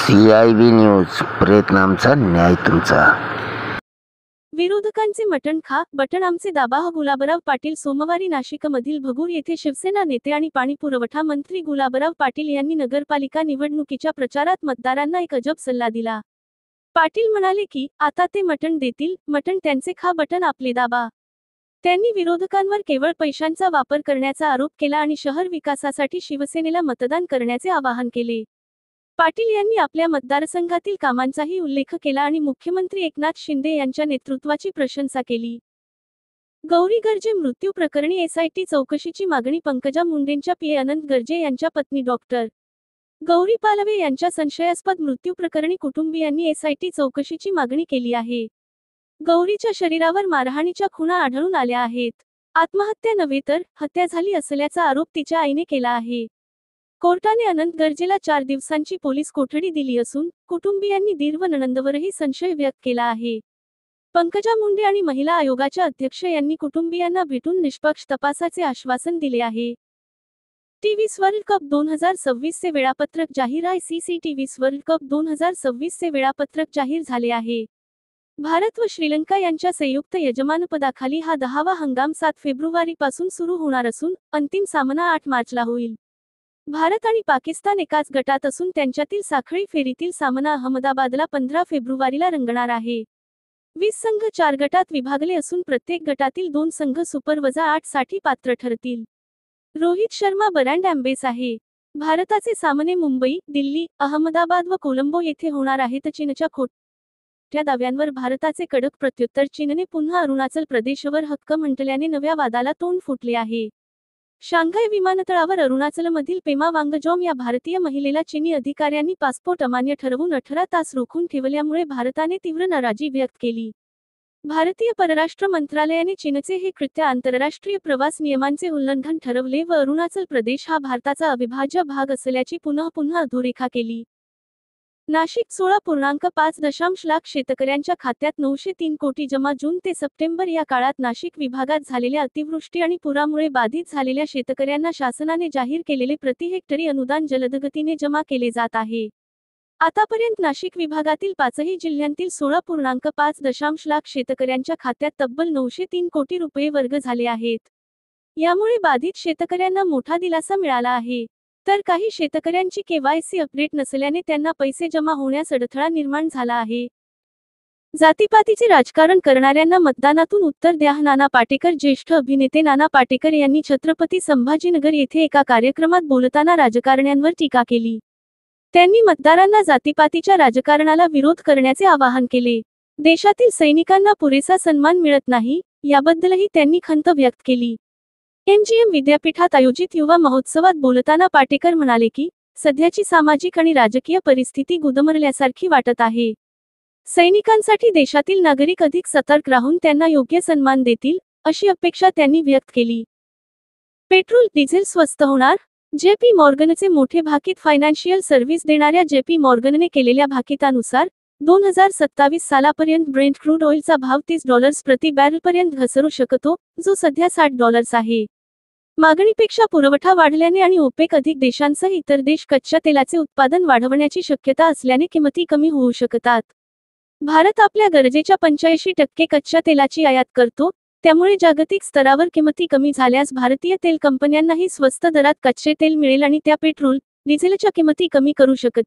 CIB news, प्रयत्न आमचा, न्याय तुमचा. विरोधकांचे मटण खा, बटण आमचे दाबा. गुलाबराव पाटील सोमवारी नाशिकमधील भगूर येथे शिवसेना नेते आणि पाणीपुरवठा मंत्री गुलाबराव पाटील यांनी नगरपालिका निवडणुकीच्या प्रचारात मतदारांना एक अजब सल्ला दिला. पाटील म्हणाले की आता ते मटण देतील, मटण त्यांचे खा, बटण आपले दाबा. त्यांनी विरोधकांवर केवळ पैशांचा वापर करण्याचा आरोप केला आणि शहर विकासासाठी शिवसेनेला मतदान करण्याचे आवाहन केले. पाटील यांनी आपल्या मतदारसंघातील कामांचाही उल्लेख केला आणि मुख्यमंत्री एकनाथ शिंदे यांच्या नेतृत्वाची प्रशंसा केली. गौरी गर्जे मृत्यू प्रकरणी SIT चौकशीची मागणी. पंकजा मुंडेंच्या PA अनंत गर्जे यांच्या पत्नी डॉक्टर गौरी पालवे यांच्या संशयास्पद मृत्यू प्रकरणी कुटुंबियांनी SIT चौकशीची मागणी केली आहे. गौरीच्या शरीरावर मारहाणीच्या खुणा आढळून आल्या आहेत. आत्महत्या नव्हे तर हत्या झाली असल्याचा आरोप तिच्या आईने केला आहे. कोर्टाने अनंत गर्जेला 4 दिवसांची पोलीस कोठडी दिली असून कुटुंबियांनी दीर व नणंदवरही संशय व्यक्त केला आहे. पंकजा मुंडे आणि महिला आयोगाच्या अध्यक्ष यांनी कुटुंबियांना भेटून निष्पक्ष तपासाचे आश्वासन दिले आहे. टी20 वर्ल्ड कप 2026 चे वेळापत्रक जाहीर. ICC टी20 वर्ल्ड कप 2026 चे वेळापत्रक जाहीर झाले आहे. भारत व श्रीलंका यांच्या संयुक्त यजमानपदाखाली हा 10वा हंगाम 7 फेब्रुवारीपासून सुरू होणार असून अंतिम सामना 8 मार्चला होईल. भारत आणि पाकिस्तान एकाच गटात असून त्यांच्यातील साखळी फेरीतील सामना अहमदाबादला 15 फेब्रुवारीला रंगणार आहे. 20 संघ 4 गटात विभागले असून प्रत्येक गटातील 2 संघ सुपर-8 साठी पात्र ठरतील. रोहित शर्मा ब्रँड अँबॅसेडर आहे. भारताचे सामने मुंबई, दिल्ली, अहमदाबाद व कोलंबो येथे होणार आहेत. चीनच्या खोट्या दाव्यांवर भारताचे कडक प्रत्युत्तर. चीनने पुन्हा अरुणाचल प्रदेशवर हक्क म्हटल्याने नव्या वादाला तोंड फुटले आहे. शांघाय विमानतळावर अरुणाचलमधील पेमा वांगजॉम या भारतीय महिलेला चीनी अधिकाऱ्यांनी पासपोर्ट अमान्य ठरवून 18 तास रोखून ठेवल्यामुळे भारताने तीव्र नाराजी व्यक्त केली. भारतीय परराष्ट्र मंत्रालयाने चीनचे हे कृत्य आंतरराष्ट्रीय प्रवास नियमांचे उल्लंघन ठरवले व अरुणाचल प्रदेश हा भारताचा अविभाज्य भाग असल्याची पुन्हा अधोरेखा केली. नाशिक 16.5 लाख शेतकऱ्यांच्या खात्यात 903 कोटी जमा. जून ते सप्टेंबर या काळात नाशिक विभागात झालेल्या अतिवृष्टी आणि पुरामुळे बाधित झालेल्या शेतकऱ्यांना शासनाने जाहीर केलेले प्रति हेक्टरी अनुदान जलदगतीने जमा केले जात आहे. आतापर्यंत नाशिक विभागातील 5ही जिल्ह्यांतील 16.5 लाख शेतकऱ्यांच्या खात्यात तब्बल 903 कोटी रुपये वर्ग झाले आहेत. यामुळे बाधित शेतकऱ्यांना मोठा दिलासा मिळाला आहे. तर काही शेतकऱ्यांची KYC अपडेट नसल्याने त्यांना पैसे जमा होण्यास अडथळा निर्माण झाला आहे. जातीपातीचे राजकारण करणाऱ्यांना मतदानातून उत्तर द्या. नाना पाटेकर. ज्येष्ठ अभिनेते नाना पाटेकर यांनी छत्रपती संभाजीनगर येथे एका कार्यक्रमात बोलताना राजकारण्यांवर टीका केली. त्यांनी मतदारांना जातीपातीच्या राजकारणाला विरोध करण्याचे आवाहन केले. देशातील सैनिकांना पुरेसा सन्मान मिळत नाही, याबद्दलही त्यांनी खंत व्यक्त केली. MGM विद्यापीठात आयोजित युवा महोत्सवात बोलताना पाटेकर म्हणाले की सध्याची सामाजिक आणि राजकीय परिस्थिती गुदमरल्यासारखी वाटत आहे. सैनिकांसाठी देशातील नागरिक अधिक सतर्क राहून त्यांना योग्य सन्मान देतील, अशी अपेक्षा त्यांनी व्यक्त केली. पेट्रोल डिझेल स्वस्त होणार. JP मॉर्गनचे मोठे भाकीत. फायनान्शियल सर्व्हिस देणाऱ्या JP मॉर्गनने केलेल्या भाकितानुसार 2027 सालापर्यंत ब्रेंट क्रूड ऑइलचा भाव $30 प्रति बॅरलपर्यंत घसरू शकतो, जो सध्या $60 आहे. मागणीपेक्षा पुरवठा वाढल्याने आणि OPEC अधिक देशांसह इतर देश कच्च्या तेलाचे उत्पादन वाढवण्याची शक्यता असल्याने किमती कमी होऊ शकतात. भारत आपल्या गरजेच्या 85% कच्च्या तेलाची आयात करतो, त्यामुळे जागतिक स्तरावर किमती कमी झाल्यास भारतीय तेल कंपन्यांनाही स्वस्त दरात कच्चे तेल मिळेल आणि त्या पेट्रोल, डिझेलच्या किमती कमी करू शकतात.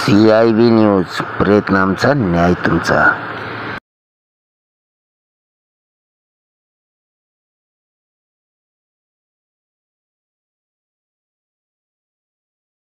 CIB न्यूज, प्रयत्न आमचा, न्याय तुमचा.